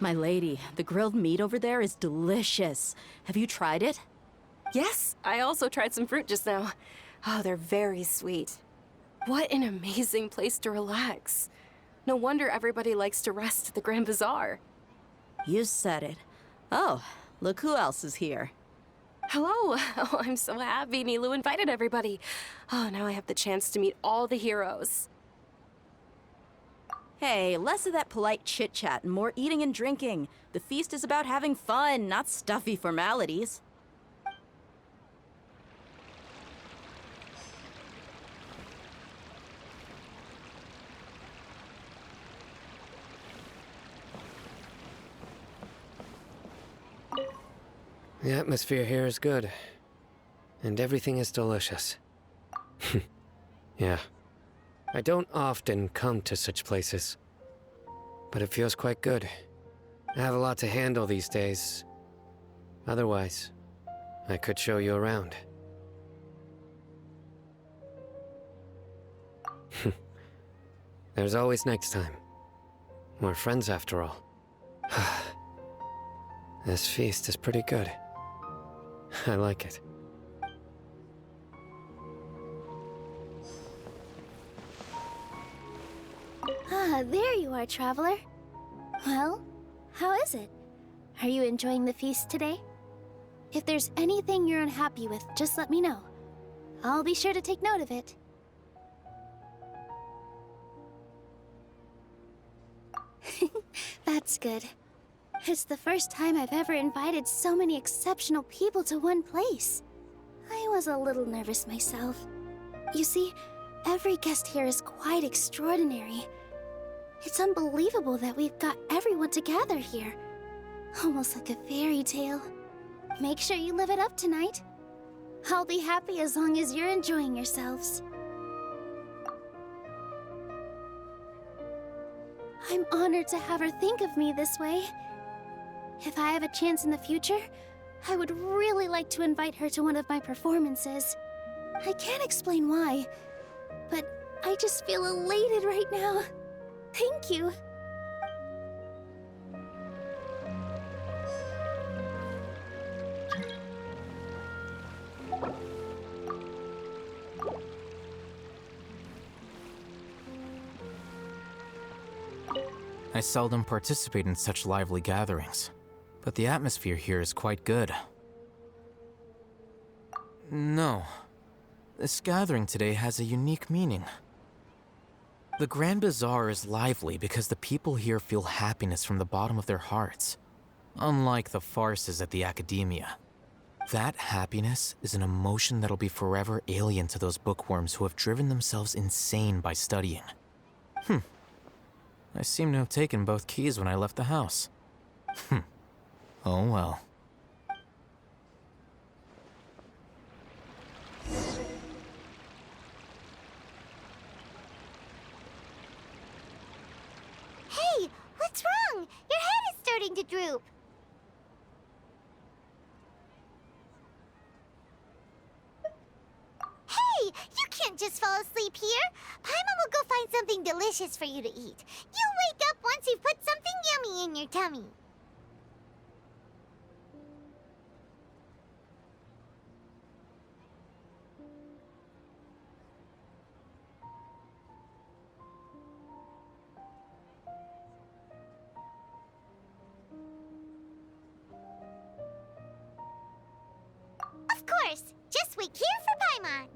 My lady, the grilled meat over there is delicious. Have you tried it? Yes, I also tried some fruit just now. Oh, they're very sweet. What an amazing place to relax. No wonder everybody likes to rest at the Grand Bazaar. You said it. Oh, look who else is here. Hello. Oh, I'm so happy Nilu invited everybody. Oh, now I have the chance to meet all the heroes. Hey, less of that polite chit-chat and more eating and drinking. The feast is about having fun, not stuffy formalities. The atmosphere here is good. And everything is delicious. Yeah. I don't often come to such places. But it feels quite good. I have a lot to handle these days. Otherwise, I could show you around. There's always next time. We're friends after all. This feast is pretty good. I like it. Ah, there you are, traveler. Well, how is it? Are you enjoying the feast today? If there's anything you're unhappy with, just let me know. I'll be sure to take note of it. That's good. It's the first time I've ever invited so many exceptional people to one place. I was a little nervous myself. You see, every guest here is quite extraordinary. It's unbelievable that we've got everyone together here. Almost like a fairy tale. Make sure you live it up tonight. I'll be happy as long as you're enjoying yourselves. I'm honored to have her think of me this way. If I have a chance in the future, I would really like to invite her to one of my performances. I can't explain why, but I just feel elated right now. Thank you. I seldom participate in such lively gatherings, but the atmosphere here is quite good. No. This gathering today has a unique meaning. The Grand Bazaar is lively because the people here feel happiness from the bottom of their hearts, unlike the farces at the Academia. That happiness is an emotion that'll be forever alien to those bookworms who have driven themselves insane by studying. I seem to have taken both keys when I left the house. Oh well. Hey, what's wrong? Your head is starting to droop. Hey, you can't just fall asleep here. Paimon will go find something delicious for you to eat. You'll wake up once you've put something yummy in your tummy. Of course. Just wait here for Paimon.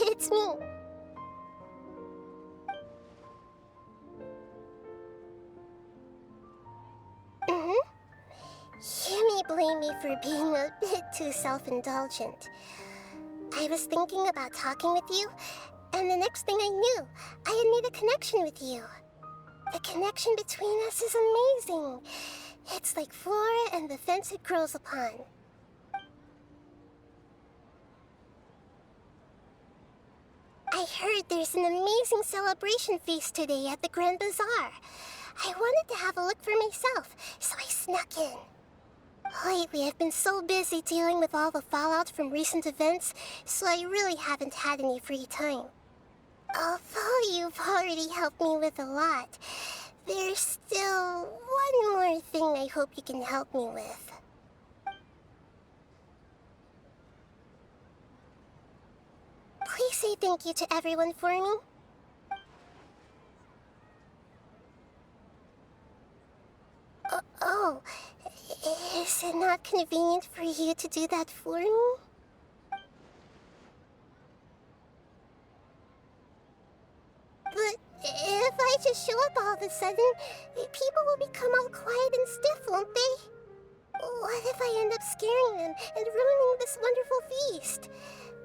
It's me. You may blame me for being a bit too self-indulgent. I was thinking about talking with you, and the next thing I knew, I had made a connection with you. The connection between us is amazing. It's like flora and the fence it grows upon. I heard there's an amazing celebration feast today at the Grand Bazaar. I wanted to have a look for myself, so I snuck in. Lately, I've been so busy dealing with all the fallout from recent events, so I really haven't had any free time. Although you've already helped me with a lot, there's still one more thing I hope you can help me with. Please say thank you to everyone for me. Oh, is it not convenient for you to do that for me? But if I just show up all of a sudden, people will become all quiet and stiff, won't they? What if I end up scaring them and ruining this wonderful feast?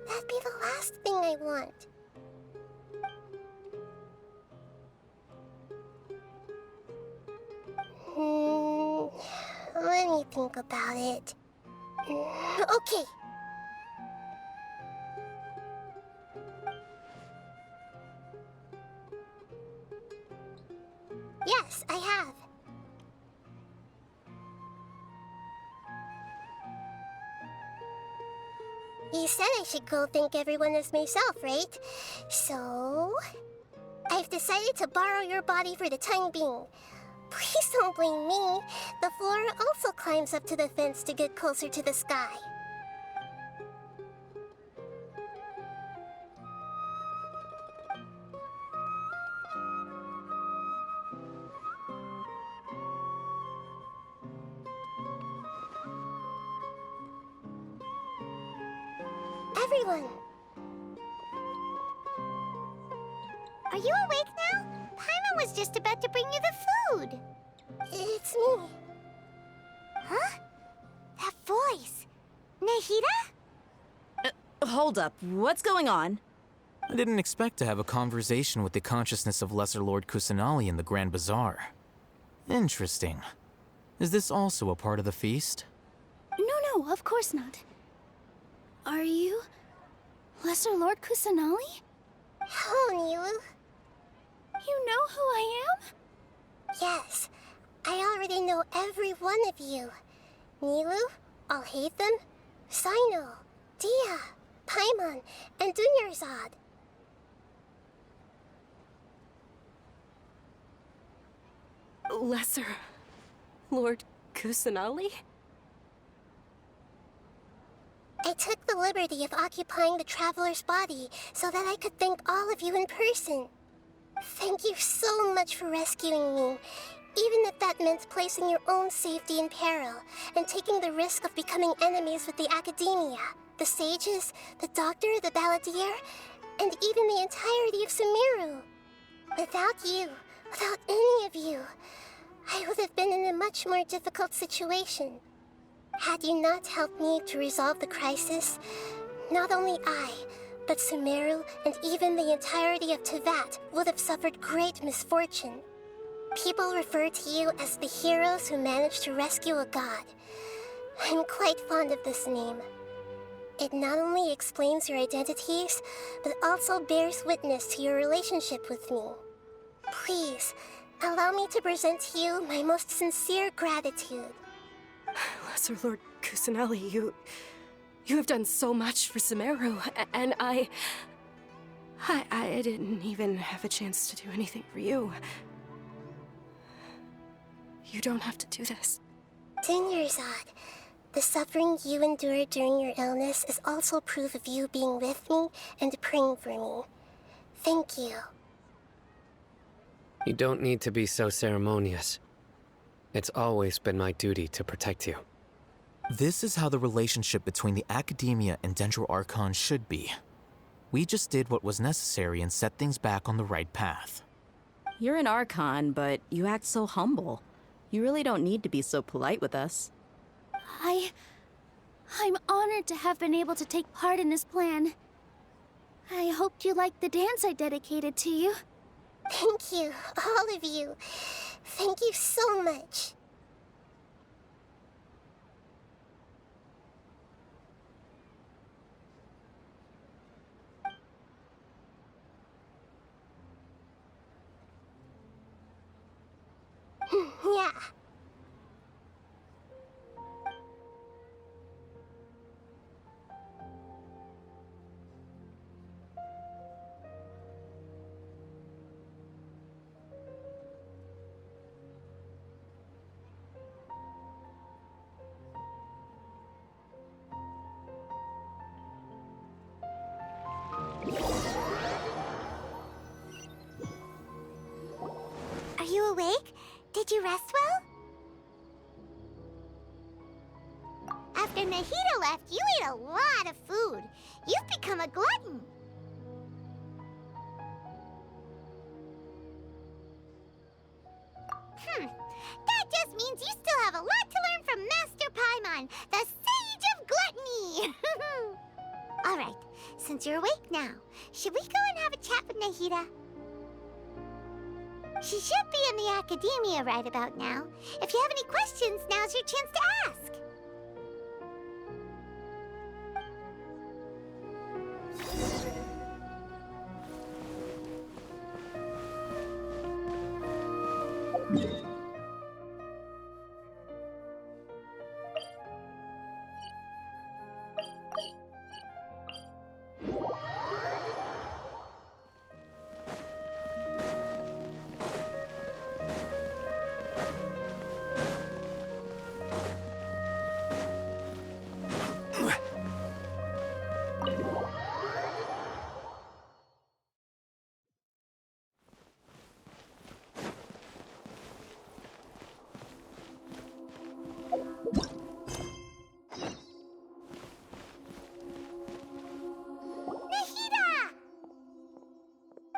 That'd be the last thing I want. Let me think about it. Okay. Yes, I have. You said I should go thank everyone as myself, right? So, I've decided to borrow your body for the time being. Please don't blame me. The flora also climbs up to the fence to get closer to the sky. Everyone! Are you awake now? Paimon was just about to bring you the food. It's me. Huh? That voice. Nahida? Hold up, what's going on? I didn't expect to have a conversation with the consciousness of Lesser Lord Kusanali in the Grand Bazaar. Interesting. Is this also a part of the feast? No, of course not. Are you Lesser Lord Kusanali? Hello, Nilu. You know who I am? Yes, I already know every one of you. Nilu, Alhaitham, Sino, Dia, Paimon, and Dunyarzad. Lesser Lord Kusanali? I took the liberty of occupying the traveler's body so that I could thank all of you in person. Thank you so much for rescuing me, even if that meant placing your own safety in peril and taking the risk of becoming enemies with the academia, the sages, the doctor, the balladeer, and even the entirety of Sumeru. Without you, without any of you, I would have been in a much more difficult situation. Had you not helped me to resolve the crisis, not only I, but Sumeru and even the entirety of Tevat would have suffered great misfortune. People refer to you as the heroes who managed to rescue a god. I'm quite fond of this name. It not only explains your identities, but also bears witness to your relationship with me. Please, allow me to present to you my most sincere gratitude. Lesser Lord Kusanali, you have done so much for Sumeru, and I didn't even have a chance to do anything for you. You don't have to do this. Dunyarzad, the suffering you endured during your illness is also proof of you being with me and praying for me. Thank you. You don't need to be so ceremonious. It's always been my duty to protect you. This is how the relationship between the Academia and Dendro Archon should be. We just did what was necessary and set things back on the right path. You're an Archon, but you act so humble. You really don't need to be so polite with us. I'm honored to have been able to take part in this plan. I hoped you liked the dance I dedicated to you. Thank you, all of you. Thank you so much. Yeah. Are you awake? Did you rest well? After Nahida left, you ate a lot of food. You've become a glutton. That just means you still have a lot to learn from Master Paimon, the Sage of Gluttony! Alright, since you're awake now, should we go and have a chat with Nahida? She should be in the academia right about now. If you have any questions, now's your chance to ask.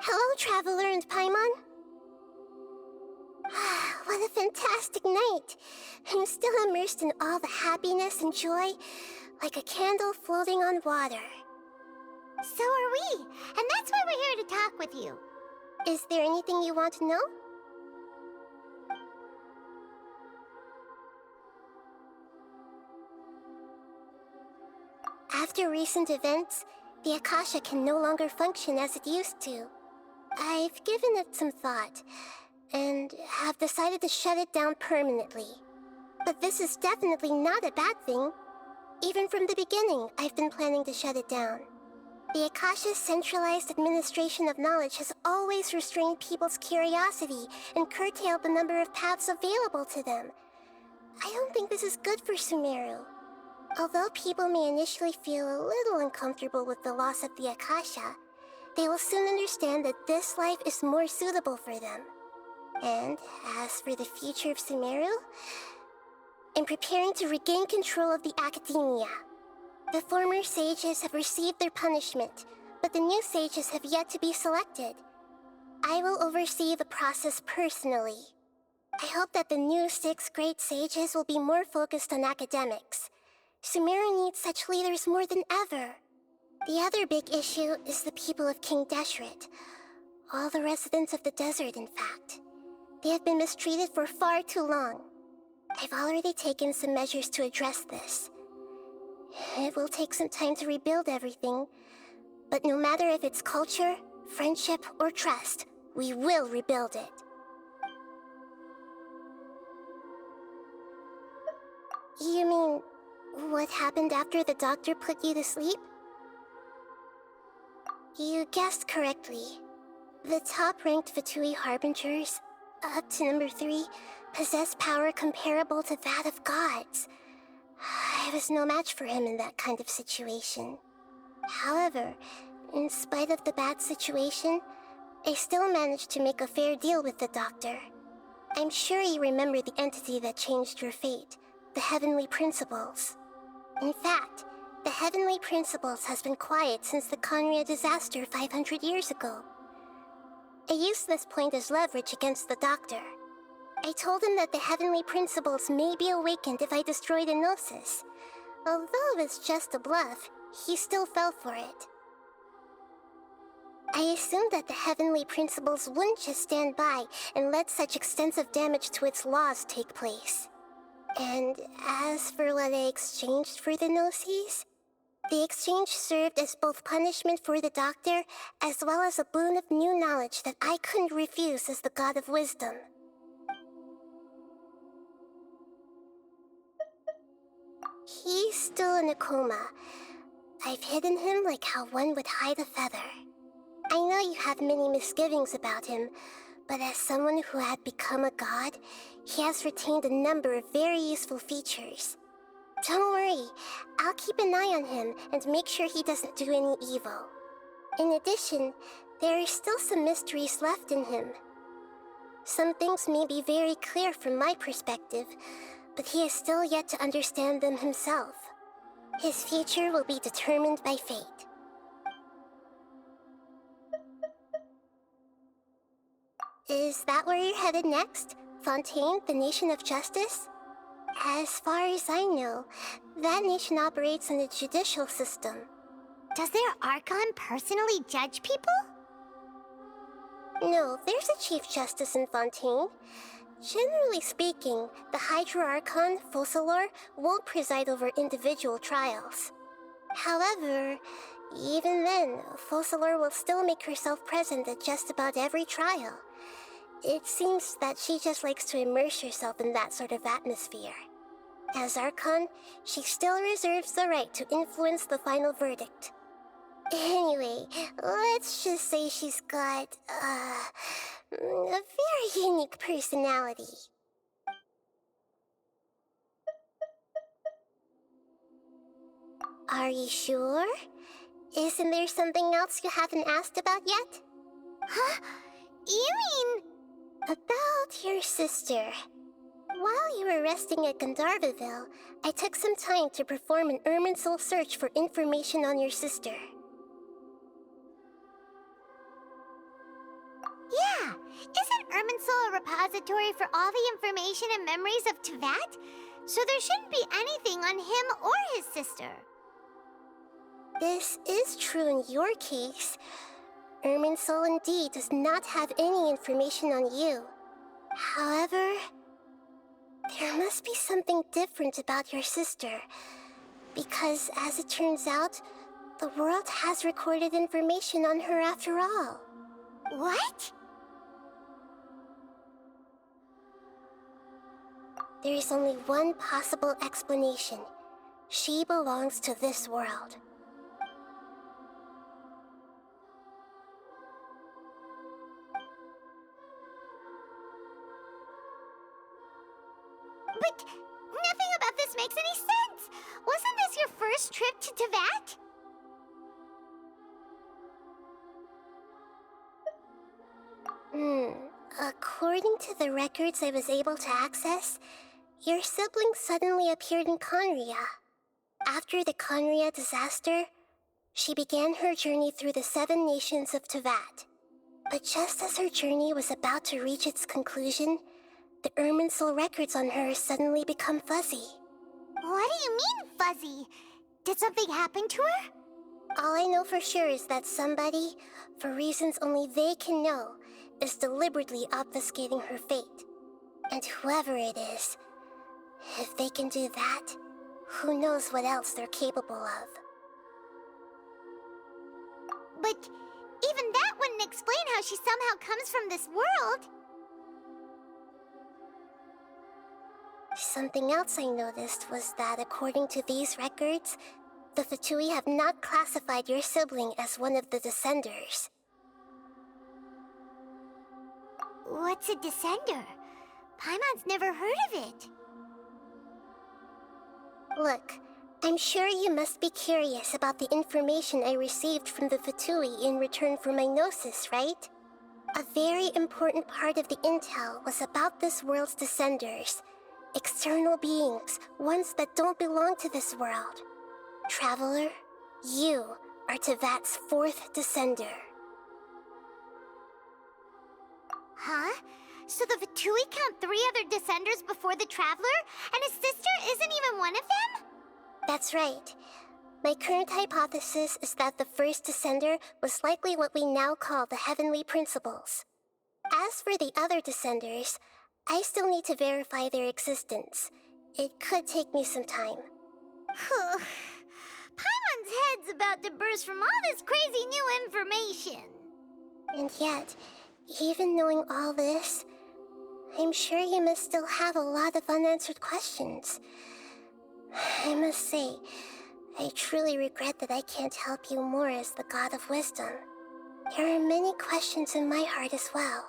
Hello, Traveler and Paimon. What a fantastic night. I'm still immersed in all the happiness and joy, like a candle floating on water. So are we, and that's why we're here to talk with you. Is there anything you want to know? After recent events, the Akasha can no longer function as it used to. I've given it some thought, and have decided to shut it down permanently. But this is definitely not a bad thing. Even from the beginning, I've been planning to shut it down. The Akasha's centralized administration of knowledge has always restrained people's curiosity and curtailed the number of paths available to them. I don't think this is good for Sumeru. Although people may initially feel a little uncomfortable with the loss of the Akasha, they will soon understand that this life is more suitable for them. And as for the future of Sumeru, I'm preparing to regain control of the academia. The former sages have received their punishment, but the new sages have yet to be selected. I will oversee the process personally. I hope that the new 6 great sages will be more focused on academics. Sumeru needs such leaders more than ever. The other big issue is the people of King Deshret. All the residents of the desert, in fact. They have been mistreated for far too long. I've already taken some measures to address this. It will take some time to rebuild everything, but no matter if it's culture, friendship, or trust, we will rebuild it. You mean, what happened after the doctor put you to sleep? You guessed correctly. The top-ranked Fatui Harbingers, up to number 3, possess power comparable to that of gods. I was no match for him in that kind of situation. However, in spite of the bad situation, I still managed to make a fair deal with the doctor. I'm sure you remember the entity that changed your fate, the Heavenly Principles. In fact, the Heavenly Principles has been quiet since the Conria disaster 500 years ago. I used this point as leverage against the doctor. I told him that the Heavenly Principles may be awakened if I destroy the Gnosis. Although it's just a bluff, he still fell for it. I assumed that the heavenly principles wouldn't just stand by and let such extensive damage to its laws take place. And as for what I exchanged for the Gnosis, the exchange served as both punishment for the doctor, as well as a boon of new knowledge that I couldn't refuse as the god of wisdom. He's still in a coma. I've hidden him like how one would hide a feather. I know you have many misgivings about him, but as someone who had become a god, he has retained a number of very useful features. Don't worry, I'll keep an eye on him and make sure he doesn't do any evil. In addition, there are still some mysteries left in him. Some things may be very clear from my perspective, but he is still yet to understand them himself. His future will be determined by fate. Is that where you're headed next? Fontaine, the Nation of Justice? As far as I know, that nation operates in a judicial system. Does their Archon personally judge people? No, there's a Chief Justice in Fontaine. Generally speaking, the Hydra Archon, Focalor, won't preside over individual trials. However, even then, Focalor will still make herself present at just about every trial. It seems that she just likes to immerse herself in that sort of atmosphere. As Archon, she still reserves the right to influence the final verdict. Anyway, let's just say she's got, a very unique personality. Are you sure? Isn't there something else you haven't asked about yet? Huh? You mean... About your sister. While you were resting at Gandharvaville, I took some time to perform an Irminsul search for information on your sister. Yeah! Isn't Irminsul a repository for all the information and memories of Teyvat? So there shouldn't be anything on him or his sister. This is true in your case. Irminsul indeed does not have any information on you. However, there must be something different about your sister. Because, as it turns out, the world has recorded information on her after all. What? There is only one possible explanation. She belongs to this world. But nothing about this makes any sense! Wasn't this your first trip to Teyvat? According to the records I was able to access, your sibling suddenly appeared in Conria. After the Conria disaster, she began her journey through the 7 nations of Teyvat. But just as her journey was about to reach its conclusion, the Irminsul records on her suddenly become fuzzy. What do you mean, fuzzy? Did something happen to her? All I know for sure is that somebody, for reasons only they can know, is deliberately obfuscating her fate. And whoever it is, if they can do that, who knows what else they're capable of. But even that wouldn't explain how she somehow comes from this world. Something else I noticed was that according to these records, the Fatui have not classified your sibling as one of the Descenders. What's a Descender? Paimon's never heard of it. Look, I'm sure you must be curious about the information I received from the Fatui in return for my Gnosis, right? A very important part of the intel was about this world's Descenders. External beings, ones that don't belong to this world. Traveler, you are Teyvat's 4th Descender. Huh? So the Fatui count 3 other Descenders before the Traveler, and his sister isn't even one of them? That's right. My current hypothesis is that the first descender was likely what we now call the Heavenly Principles. As for the other descenders, I still need to verify their existence. It could take me some time. Paimon's head's about to burst from all this crazy new information. And yet, even knowing all this, I'm sure you must still have a lot of unanswered questions. I must say, I truly regret that I can't help you more as the God of Wisdom. There are many questions in my heart as well.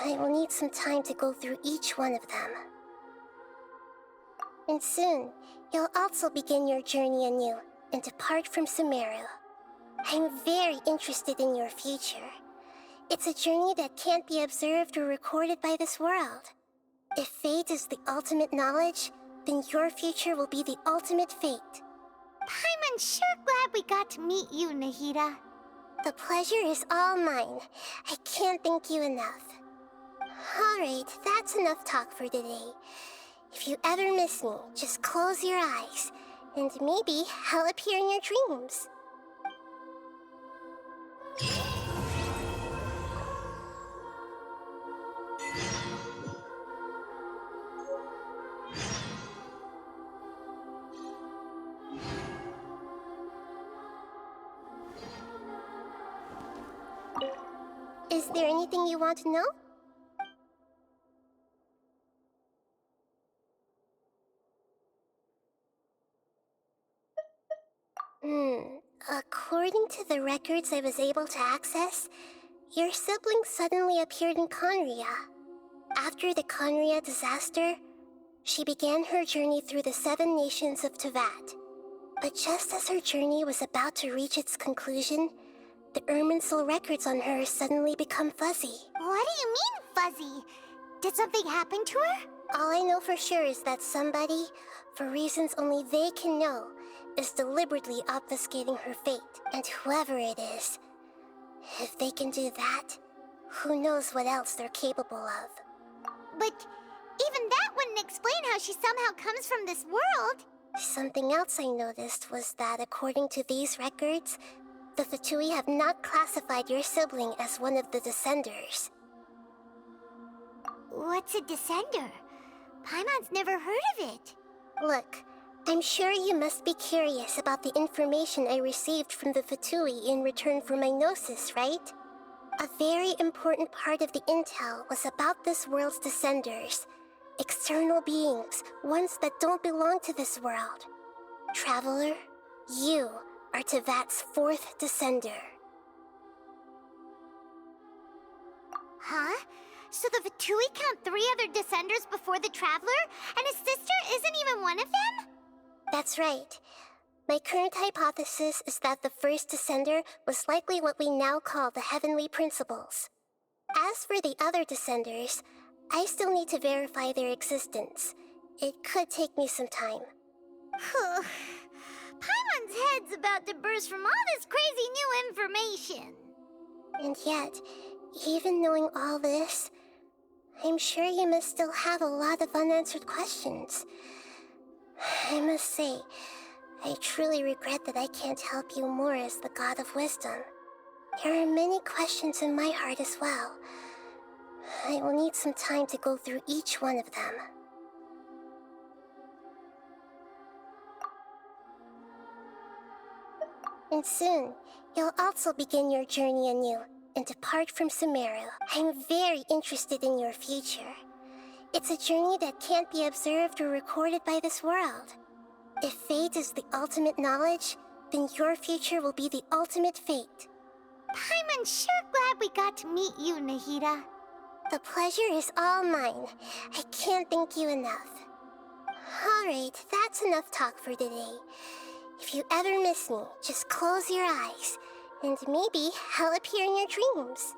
I will need some time to go through each one of them. And soon, you'll also begin your journey anew and depart from Sumeru. I'm very interested in your future. It's a journey that can't be observed or recorded by this world. If fate is the ultimate knowledge, then your future will be the ultimate fate. Paimon's sure glad we got to meet you, Nahida. The pleasure is all mine. I can't thank you enough. Alright, that's enough talk for today. If you ever miss me, just close your eyes, and maybe I'll appear in your dreams. Is there anything you want to know? According to the records I was able to access, your sibling suddenly appeared in Conria. After the Conria disaster, she began her journey through the 7 nations of Tevat. But just as her journey was about to reach its conclusion, the Irminsul records on her suddenly become fuzzy. What do you mean, fuzzy? Did something happen to her? All I know for sure is that somebody, for reasons only they can know, is deliberately obfuscating her fate. And whoever it is, if they can do that, who knows what else they're capable of. But even that wouldn't explain how she somehow comes from this world. Something else I noticed was that according to these records, the Fatui have not classified your sibling as one of the Descenders. What's a descender? Paimon's never heard of it. Look, I'm sure you must be curious about the information I received from the Fatui in return for my gnosis, right? A very important part of the intel was about this world's Descenders. External beings, ones that don't belong to this world. Traveler, you are Tevat's 4th Descender. Huh? So the Fatui count 3 other Descenders before the Traveler, and his sister isn't even one of them? That's right. My current hypothesis is that the first Descender was likely what we now call the Heavenly Principles. As for the other Descenders, I still need to verify their existence. It could take me some time. Paimon's head's about to burst from all this crazy new information. And yet, even knowing all this, I'm sure you must still have a lot of unanswered questions. I must say, I truly regret that I can't help you more as the God of Wisdom. There are many questions in my heart as well. I will need some time to go through each one of them. And soon, you'll also begin your journey anew and depart from Sumeru. I'm very interested in your future. It's a journey that can't be observed or recorded by this world. If fate is the ultimate knowledge, then your future will be the ultimate fate. Paimon's sure glad we got to meet you, Nahida. The pleasure is all mine. I can't thank you enough. Alright, that's enough talk for today. If you ever miss me, just close your eyes, and maybe I'll appear in your dreams.